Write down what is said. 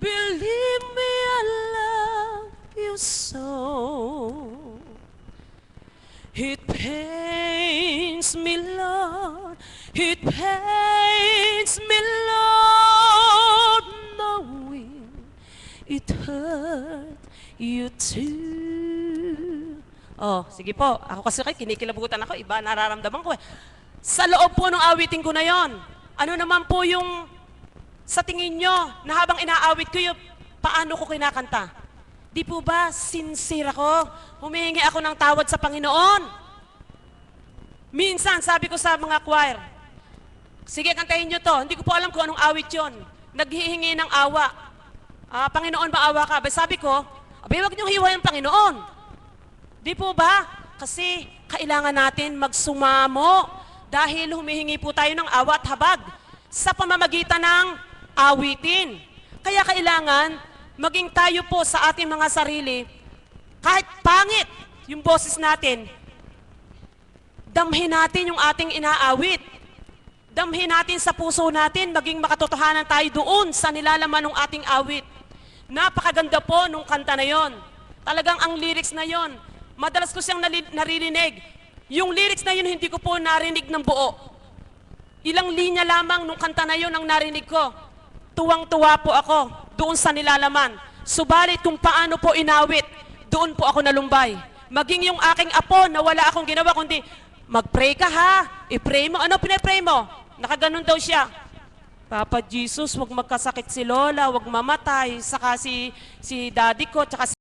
Believe me, I love you so. It pains me, Lord. It pains me, Lord, knowing it hurt you too. Oh, sige po. Ako kasi kinikilabutan ako. Iba nararamdaman ko eh. Sa loob po ng awitin ko na yon, ano naman po yung sa tingin nyo na habang inaawit ko yung paano ko kinakanta? Di po ba sincere ako? Humihingi ako ng tawad sa Panginoon. Minsan, sabi ko sa mga choir, sige, kantahin nyo to. Hindi ko po alam kung anong awit yon. Naghihingi ng awa. Panginoon, maawa ka. Sabi ko, abay, wag niyong hiwain ang Panginoon. Di po ba? Kasi kailangan natin magsumamo dahil humihingi po tayo ng awa at habag sa pamamagitan ng awitin. Kaya kailangan maging tayo po sa ating mga sarili, kahit pangit yung boses natin, damhin natin yung ating inaawit. Damhin natin sa puso natin, maging makatotohanan tayo doon sa nilalaman ng ating awit. Napakaganda po nung kanta na yon. Talagang ang lyrics na yon, madalas ko siyang naririnig. Yung lyrics na yun, hindi ko po narinig ng buo. Ilang linya lamang nung kanta na yun ang narinig ko. Tuwang-tuwa po ako doon sa nilalaman. Subalit kung paano po inawit, doon po ako nalumbay. Maging yung aking apo na wala akong ginawa, kundi mag-pray ka ha, i-pray mo. Ano pinay-pray mo? Nakaganon daw siya. Papa Jesus, wag magkasakit si Lola, wag mamatay. Saka si daddy ko, tsaka